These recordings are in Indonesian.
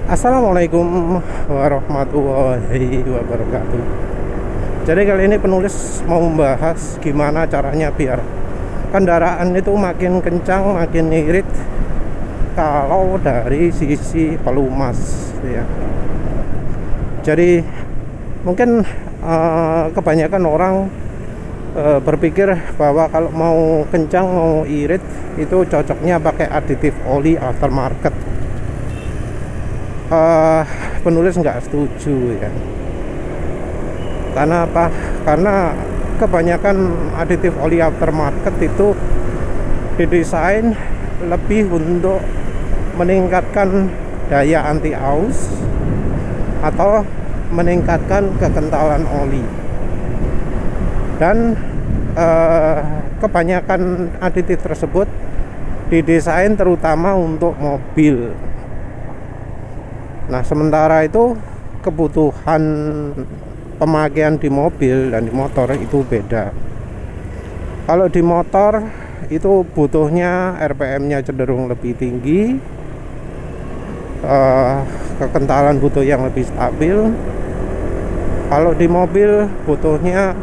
Assalamualaikum warahmatullahi wabarakatuh. Jadi kali ini penulis mau membahas gimana caranya biar kendaraan itu makin kencang, makin irit kalau dari sisi pelumas ya. Jadi mungkin kebanyakan orang berpikir bahwa kalau mau kencang, mau irit itu cocoknya pakai aditif oli aftermarket. Penulis nggak setuju ya. Karena apa? Karena kebanyakan aditif oli aftermarket itu didesain lebih untuk meningkatkan daya anti aus atau meningkatkan kekentalan oli. Dan kebanyakan aditif tersebut didesain terutama untuk mobil. Nah, sementara itu kebutuhan pemakaian di mobil dan di motor itu beda. Kalau di motor itu butuhnya RPM-nya cenderung lebih tinggi, kekentalan butuh yang lebih stabil. Kalau di mobil butuhnya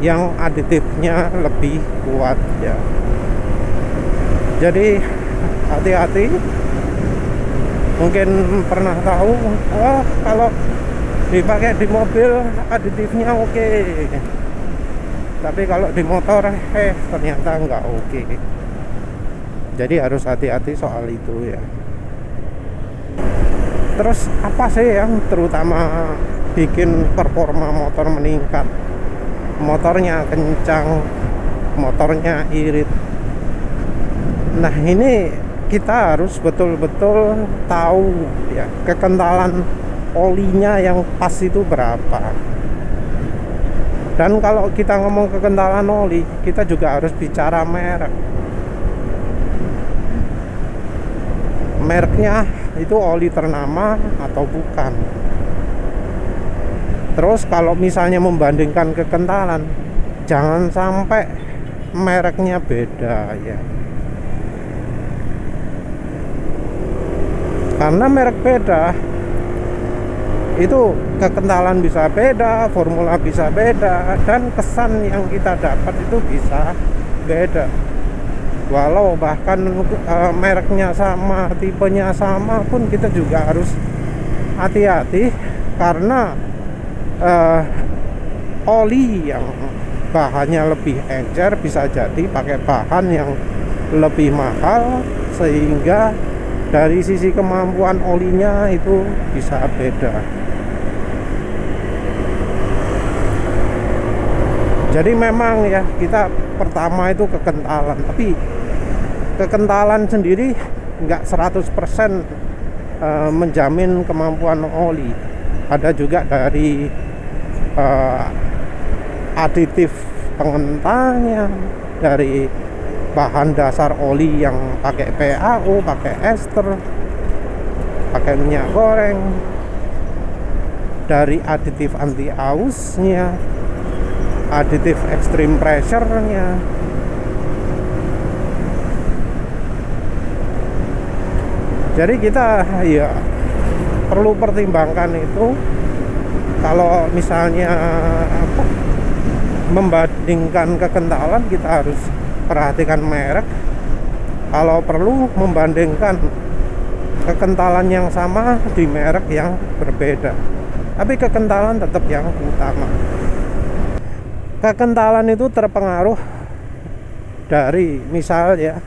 yang aditifnya lebih kuat ya. Jadi hati-hati. Mungkin pernah tahu, kalau dipakai di mobil aditifnya oke. Tapi kalau di motor ternyata nggak oke. Jadi harus hati-hati soal itu ya. Terus apa sih yang terutama bikin performa motor meningkat? Motornya kencang, motornya irit. Nah, ini kita harus betul-betul tahu ya kekentalan olinya yang pas itu berapa. Dan kalau kita ngomong kekentalan oli, kita juga harus bicara merek. Mereknya itu oli ternama atau bukan. Terus kalau misalnya membandingkan kekentalan, jangan sampai mereknya beda ya. Karena merek beda, itu kekentalan bisa beda, formula bisa beda, dan kesan yang kita dapat itu bisa beda. Walau bahkan mereknya sama, tipenya sama pun kita juga harus hati-hati. Karena oli yang bahannya lebih encer bisa jadi pakai bahan yang lebih mahal, sehingga dari sisi kemampuan olinya itu bisa beda. Jadi memang ya, kita pertama itu kekentalan, tapi kekentalan sendiri nggak 100% menjamin kemampuan oli. Ada juga dari aditif pengentangnya, dari bahan dasar oli yang pakai PAO, pakai ester, pakai minyak goreng, dari aditif anti ausnya, aditif extreme pressure-nya. Jadi kita ya perlu pertimbangkan itu. Kalau misalnya membandingkan kekentalan, kita harus perhatikan merek. Kalau perlu membandingkan kekentalan yang sama di merek yang berbeda, tapi kekentalan tetap yang utama. Kekentalan itu terpengaruh dari misalnya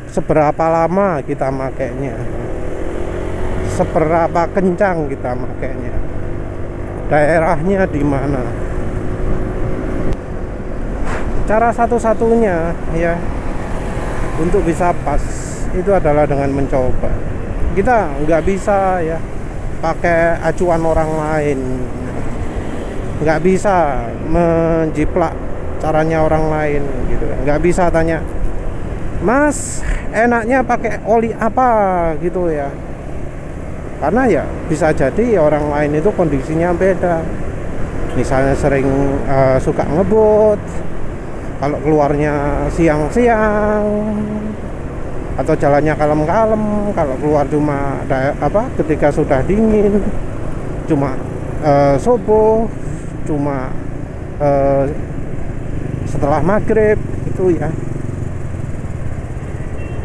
seberapa lama kita makainya, seberapa kencang kita makainya, daerahnya di mana. Cara satu-satunya ya untuk bisa pas itu adalah dengan mencoba. Kita nggak bisa ya pakai acuan orang lain, nggak bisa menjiplak caranya orang lain gitu. Nggak bisa tanya, Mas enaknya pakai oli apa gitu ya. Karena ya bisa jadi orang lain itu kondisinya beda. Misalnya sering suka ngebut, kalau keluarnya siang-siang atau jalannya kalem-kalem. Kalau keluar cuma ketika sudah dingin, cuma subuh, cuma setelah maghrib itu ya,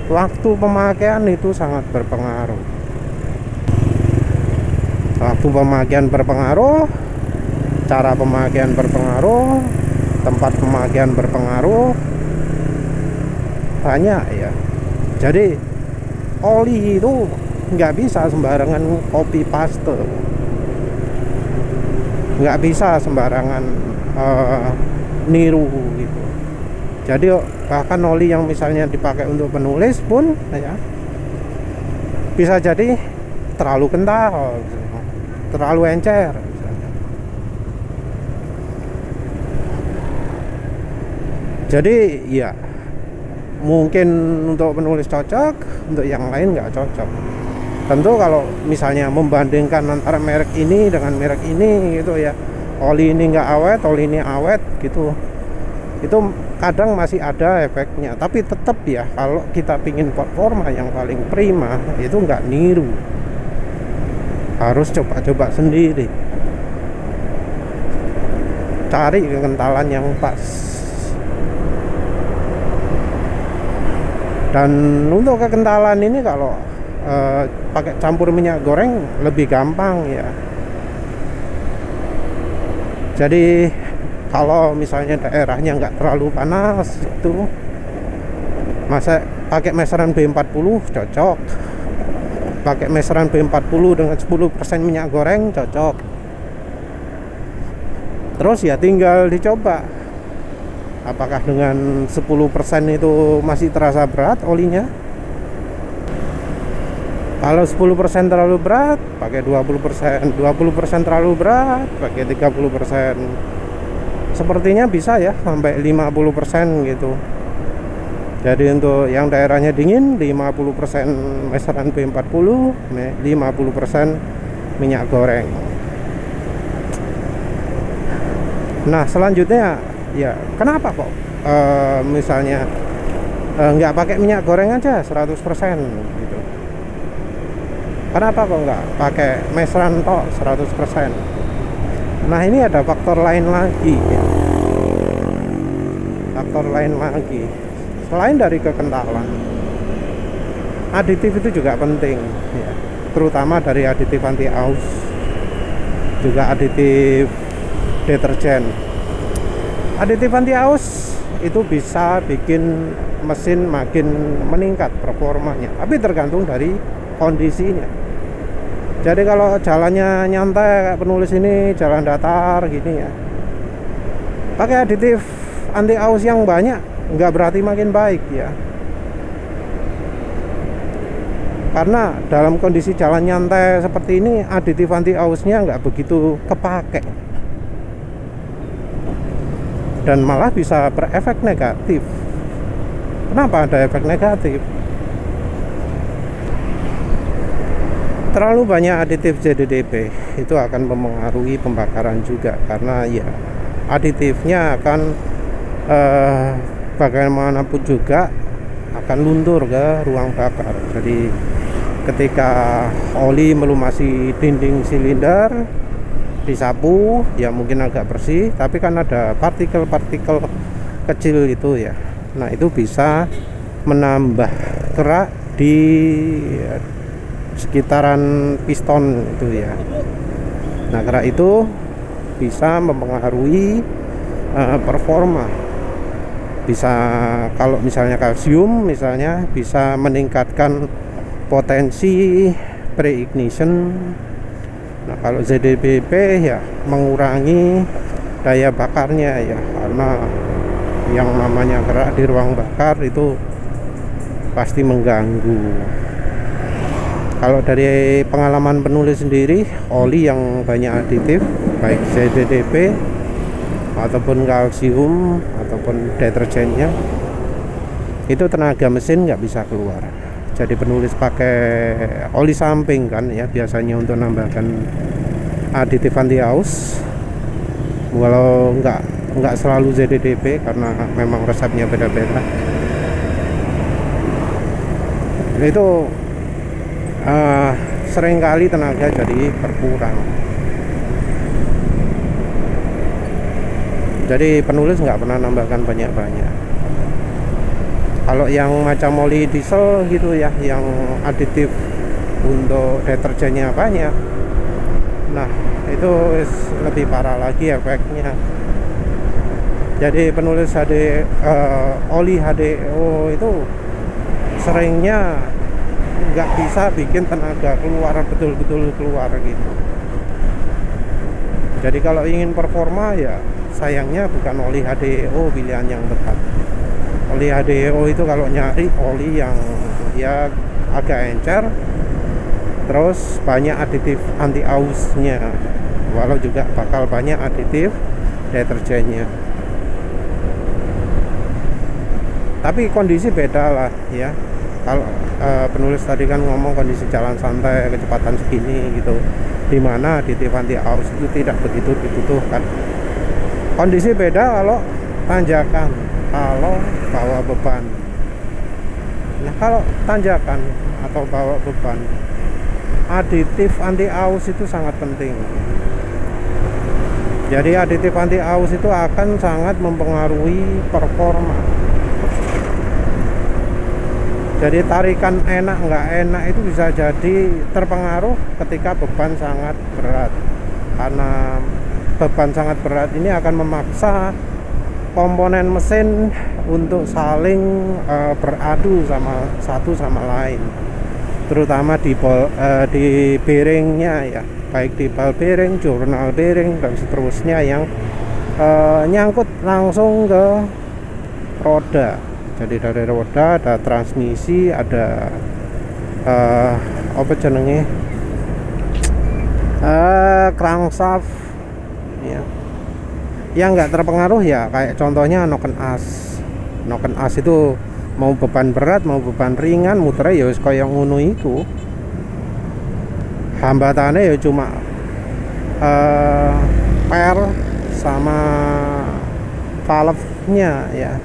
waktu pemakaian itu sangat berpengaruh. Waktu pemakaian berpengaruh, cara pemakaian berpengaruh, tempat pemakaian berpengaruh, banyak ya. Jadi oli itu nggak bisa sembarangan copy paste, nggak bisa sembarangan niru gitu. Jadi bahkan oli yang misalnya dipakai untuk penulis pun ya bisa jadi terlalu kental, terlalu encer. Jadi ya mungkin untuk penulis cocok, untuk yang lain nggak cocok. Tentu kalau misalnya membandingkan antara merek ini dengan merek ini gitu ya, oli ini nggak awet, oli ini awet gitu, itu kadang masih ada efeknya. Tapi tetap ya, kalau kita pingin performa yang paling prima, itu nggak niru, harus coba-coba sendiri, cari kekentalan yang pas. Dan untuk kekentalan ini kalau pakai campur minyak goreng lebih gampang ya. Jadi kalau misalnya daerahnya nggak terlalu panas itu, masa pakai meseran B40 cocok, pakai meseran B40 dengan 10% minyak goreng cocok. Terus ya tinggal dicoba, apakah dengan 10% itu masih terasa berat olinya. Kalau 10% terlalu berat, pakai 20%, 20% terlalu berat, pakai 30%. Sepertinya bisa ya sampai 50% gitu. Jadi untuk yang daerahnya dingin 50% meseran B40, 50% minyak goreng. Nah selanjutnya ya, kenapa kok misalnya nggak pakai minyak goreng aja 100% gitu? Kenapa kok nggak pakai meseran tok 100%? Nah ini ada faktor lain lagi ya. Faktor lain lagi selain dari kekentalan, aditif itu juga penting ya, terutama dari aditif anti aus, juga aditif deterjen. Aditif anti aus itu bisa bikin mesin makin meningkat performanya, tapi tergantung dari kondisinya. Jadi kalau jalannya nyantai kayak penulis ini, jalan datar gini ya, pakai aditif anti aus yang banyak nggak berarti makin baik ya. Karena dalam kondisi jalan nyantai seperti ini, aditif anti ausnya nggak begitu kepake, dan malah bisa berefek negatif. Kenapa ada efek negatif? Terlalu banyak aditif ZDDP itu akan mempengaruhi pembakaran juga, karena ya aditifnya akan bagaimanapun juga akan luntur ke ruang bakar. Jadi ketika oli melumasi dinding silinder, disapu ya mungkin agak bersih, tapi kan ada partikel-partikel kecil itu ya. Nah itu bisa menambah kerak di sekitaran piston itu ya. Nah kerak itu bisa mempengaruhi performa. Bisa, kalau misalnya kalsium misalnya, bisa meningkatkan potensi pre-ignition. Nah kalau ZDDP ya mengurangi daya bakarnya ya, karena yang namanya kerak di ruang bakar itu pasti mengganggu. Kalau dari pengalaman penulis sendiri, oli yang banyak aditif, baik ZDDP ataupun kalsium ataupun deterjennya, itu tenaga mesin nggak bisa keluar. Jadi penulis pakai oli samping kan ya, biasanya untuk nambahkan aditif anti aus, walau nggak selalu ZDDP karena memang resepnya beda-beda. itu seringkali tenaga jadi berkurang. Jadi penulis nggak pernah nambahkan banyak-banyak. Kalau yang macam oli diesel gitu ya, yang aditif untuk deterjennya banyak, nah itu lebih parah lagi efeknya. Jadi penulis oli HDO itu seringnya nggak bisa bikin tenaga keluar, betul-betul keluar gitu. Jadi kalau ingin performa ya sayangnya bukan oli HDO pilihan yang tepat. Oli HDO itu kalau nyari oli yang ya agak encer, terus banyak aditif anti ausnya, walau juga bakal banyak aditif deterjennya. Tapi kondisi beda lah ya. Kalau penulis tadi kan ngomong kondisi jalan santai kecepatan segini gitu, dimana aditif anti aus itu tidak begitu dibutuhkan. Kondisi beda kalau tanjakan, kalau bawa beban. Nah kalau tanjakan atau bawa beban, aditif anti aus itu sangat penting. Jadi aditif anti aus itu akan sangat mempengaruhi performa. Jadi tarikan enak nggak enak itu bisa jadi terpengaruh ketika beban sangat berat. Karena beban sangat berat ini akan memaksa komponen mesin untuk saling beradu sama satu sama lain, terutama di bearingnya ya, baik di ball bearing, journal bearing dan seterusnya yang nyangkut langsung ke roda. Jadi dari roda ada transmisi, ada apa jenenge, crankshaft ya. Yang nggak terpengaruh ya kayak contohnya noken as. Noken as itu mau beban berat mau beban ringan muter ya wis kaya ngono iku. Hambatannya ya cuma per sama valve-nya ya,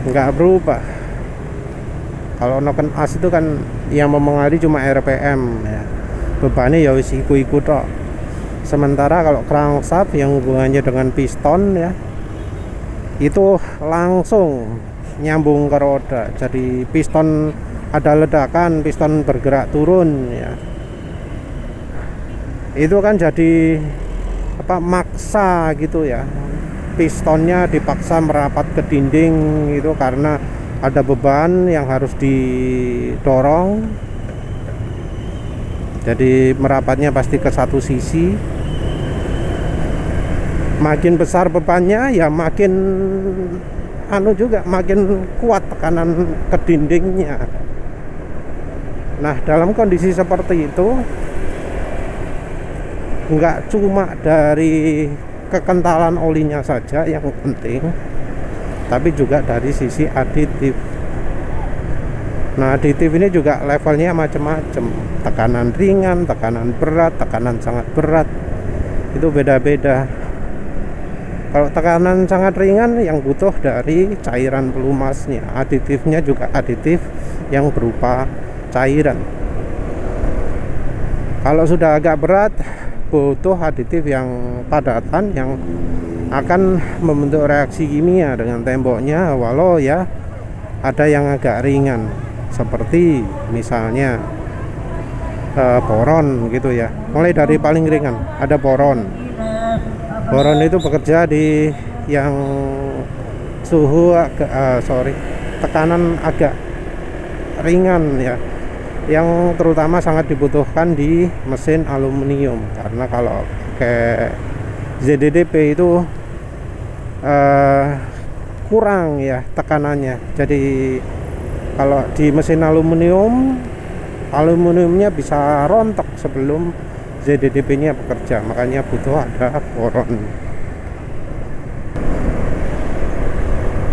nggak berubah. Kalau noken as itu kan yang mempengaruhi cuma RPM ya, bebannya ya wis iku-iku tok. Sementara kalau crankshaft yang hubungannya dengan piston ya, itu langsung nyambung ke roda. Jadi piston ada ledakan, piston bergerak turun ya, itu kan jadi apa, maksa gitu ya, pistonnya dipaksa merapat ke dinding itu karena ada beban yang harus didorong. Jadi merapatnya pasti ke satu sisi. Makin besar bebannya ya makin makin kuat tekanan ke dindingnya. Nah dalam kondisi seperti itu nggak cuma dari kekentalan olinya saja yang penting, tapi juga dari sisi aditif. Nah aditif ini juga levelnya macam-macam, tekanan ringan, tekanan berat, tekanan sangat berat, itu beda-beda. Kalau tekanan sangat ringan yang butuh dari cairan pelumasnya, aditifnya juga aditif yang berupa cairan. Kalau sudah agak berat butuh aditif yang padatan yang akan membentuk reaksi kimia dengan temboknya, walau ya ada yang agak ringan seperti misalnya boron gitu ya. Mulai dari paling ringan ada boron. Boron itu bekerja di yang suhu tekanan agak ringan ya, yang terutama sangat dibutuhkan di mesin aluminium, karena kalau pakai ZDDP itu kurang ya tekanannya. Jadi kalau di mesin aluminiumnya bisa rontok sebelum ZDDP-nya bekerja, makanya butuh ada boron.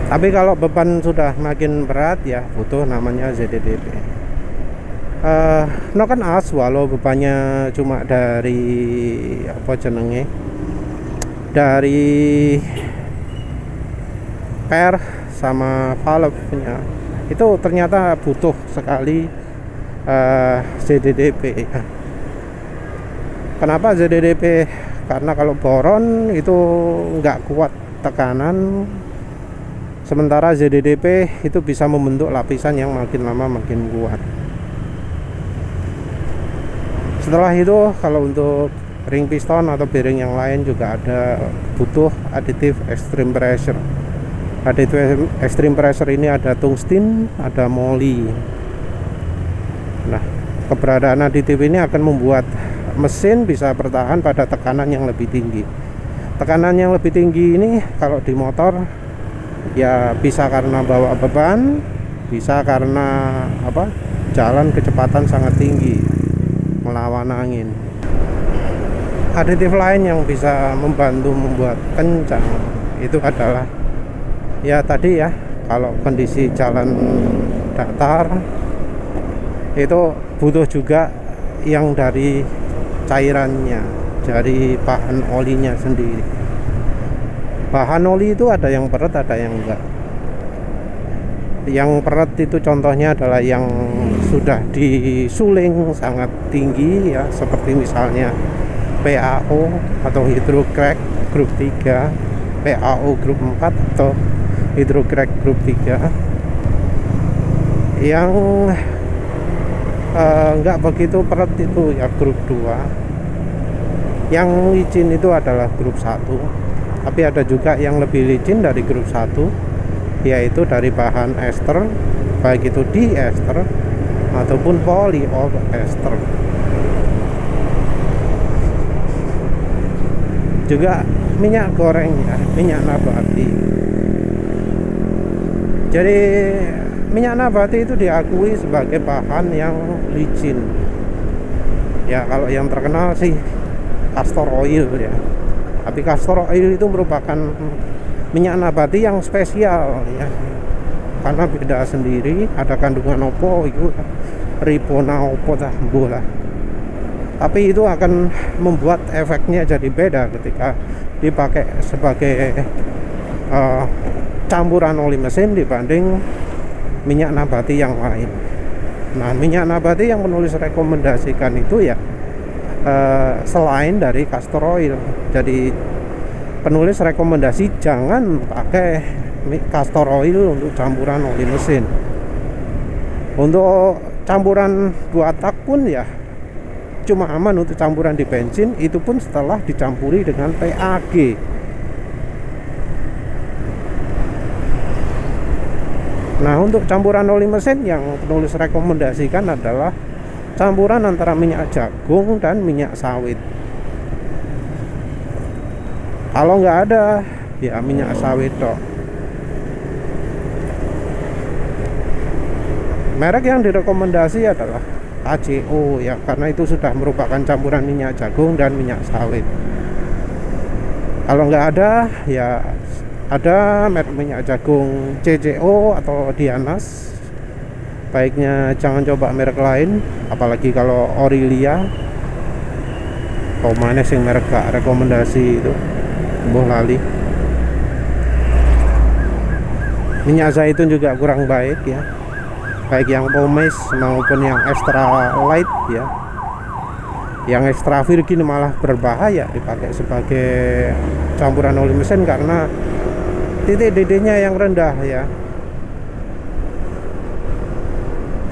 Tapi kalau beban sudah makin berat ya butuh namanya ZDDP. Noken as walau bebannya cuma dari dari per sama valve-nya itu ternyata butuh sekali ZDDP. Kenapa ZDDP? Karena kalau boron itu nggak kuat tekanan, sementara ZDDP itu bisa membentuk lapisan yang makin lama makin kuat. Setelah itu kalau untuk ring piston atau bearing yang lain juga ada butuh additive extreme pressure. Additive extreme pressure ini ada tungsten, ada moly. Nah, keberadaan aditif ini akan membuat mesin bisa bertahan pada tekanan yang lebih tinggi. Tekanan yang lebih tinggi ini kalau di motor ya bisa karena bawa beban, bisa karena jalan kecepatan sangat tinggi melawan angin. Aditif lain yang bisa membantu membuat kencang itu adalah ya tadi ya, kalau kondisi jalan datar itu butuh juga yang dari cairannya, dari bahan olinya sendiri. Bahan oli itu ada yang berat, ada yang enggak. Yang berat itu contohnya adalah yang sudah disuling sangat tinggi ya, seperti misalnya PAO atau hydrocrack grup 3, PAO grup 4 atau hydrocrack grup 3. Yang enggak begitu berat itu ya grup 2. Yang licin itu adalah grup 1. Tapi ada juga yang lebih licin dari grup 1, yaitu dari bahan ester, baik itu diester ataupun polyester. Juga minyak goreng ya, minyak nabati. Jadi minyak nabati itu diakui sebagai bahan yang licin ya. Kalau yang terkenal sih castor oil ya, tapi castor oil itu merupakan minyak nabati yang spesial ya, karena beda sendiri, ada kandungan opo itu ripona opo dah bola. Tapi itu akan membuat efeknya jadi beda ketika dipakai sebagai campuran oli mesin dibanding minyak nabati yang lain. Nah, minyak nabati yang penulis rekomendasikan itu ya selain dari castor oil. Jadi penulis rekomendasi jangan pakai castor oil untuk campuran oli mesin. Untuk campuran 2 tak pun ya cuma aman untuk campuran di bensin, itu pun setelah dicampuri dengan PAG. Nah, untuk campuran oli mesin yang penulis rekomendasikan adalah campuran antara minyak jagung dan minyak sawit. Kalau nggak ada ya minyak sawit toh. Merek yang direkomendasi adalah ACO ya, karena itu sudah merupakan campuran minyak jagung dan minyak sawit. Kalau nggak ada ya ada merek minyak jagung CCO atau Dianas. Baiknya jangan coba merek lain, apalagi kalau Aurelia. Mana sing merek gak rekomendasi itu, mbuh lali. Minyak zaitun juga kurang baik ya, baik yang pomace maupun yang extra light ya. Yang extra virgin malah berbahaya dipakai sebagai campuran oli mesin karena titik DD-nya yang rendah ya.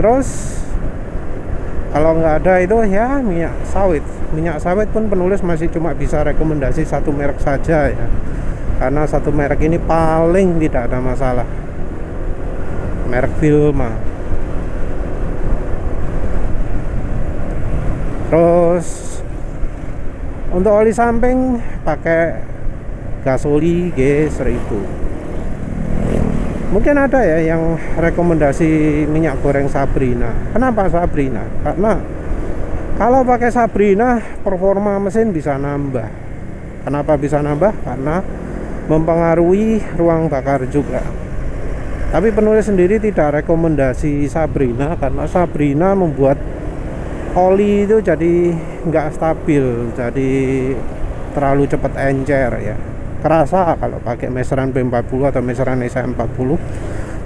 Terus kalau nggak ada itu ya minyak sawit. Minyak sawit pun penulis masih cuma bisa rekomendasi satu merek saja ya, karena satu merek ini paling tidak ada masalah, merek Vilma. Terus untuk oli samping pakai Gasoli G1000. Mungkin ada ya yang rekomendasi minyak goreng Sabrina. Kenapa Sabrina? Karena kalau pakai Sabrina performa mesin bisa nambah. Kenapa bisa nambah? Karena mempengaruhi ruang bakar juga. Tapi penulis sendiri tidak rekomendasi Sabrina karena Sabrina membuat oli itu jadi nggak stabil, jadi terlalu cepat encer ya. Kerasa kalau pakai meseran B40 atau meseran S40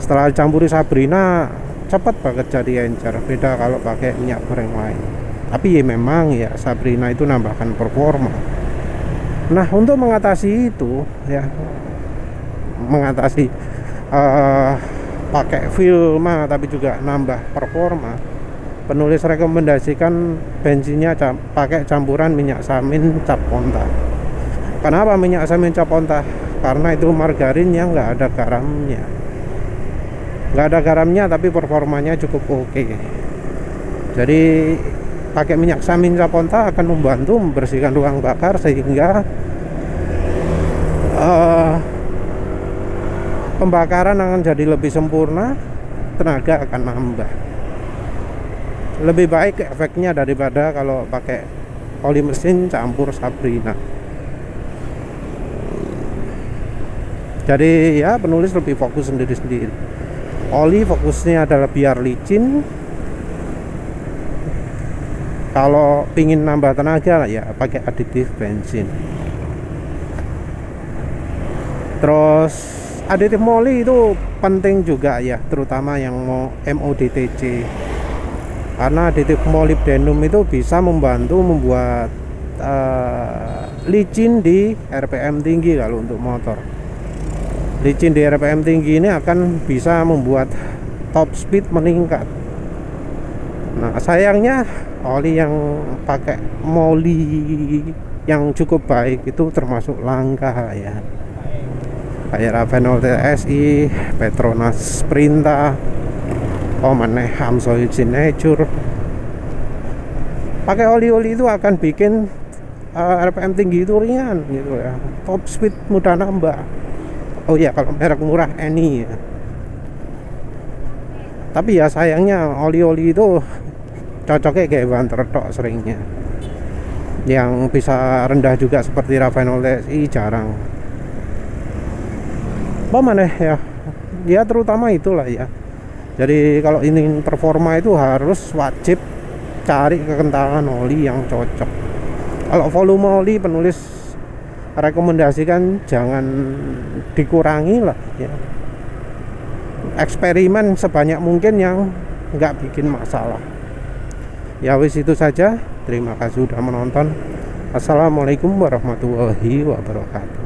Setelah campuri Sabrina cepat banget jadi encer, beda kalau pakai minyak goreng lain. Tapi ya memang ya Sabrina itu nambahkan performa. Nah, untuk mengatasi itu ya, mengatasi pakai Vilma tapi juga nambah performa, penulis rekomendasikan bensinnya pakai campuran minyak samin cap onta. Kenapa minyak samin cap onta? Karena itu margarin yang nggak ada garamnya. Nggak ada garamnya tapi performanya cukup oke. Jadi pakai minyak samin cap onta akan membantu membersihkan ruang bakar sehingga pembakaran akan jadi lebih sempurna, tenaga akan nambah. Lebih baik efeknya daripada kalau pakai oli mesin campur Sabrina. Jadi ya penulis lebih fokus sendiri-sendiri. Oli fokusnya adalah biar licin. Kalau pingin nambah tenaga ya pakai aditif bensin. Terus aditif moli itu penting juga ya, terutama yang mau MODTC. Karena aditif molybdenum itu bisa membantu membuat licin di RPM tinggi. Kalau untuk motor, licin di RPM tinggi ini akan bisa membuat top speed meningkat. Nah, sayangnya oli yang pakai moli yang cukup baik itu termasuk langka ya, kayak Ravenol TSI, Petronas Sprinta, Omane Hamsoil Signature. Pakai oli-oli itu akan bikin RPM tinggi itu ringan gitu ya, top speed mudah nambah. Oh ya, kalau merek murah Eni ya. Tapi ya sayangnya oli-oli itu cocoknya kayak banter tok seringnya. Yang bisa rendah juga seperti Ravenol TSI jarang. Apa mana ya? Ya terutama itulah ya. Jadi kalau ini performa itu harus wajib cari kekentalan oli yang cocok. Kalau volume oli penulis rekomendasikan jangan dikurangi lah ya. Eksperimen sebanyak mungkin yang nggak bikin masalah. Ya wis itu saja. Terima kasih sudah menonton. Assalamualaikum warahmatullahi wabarakatuh.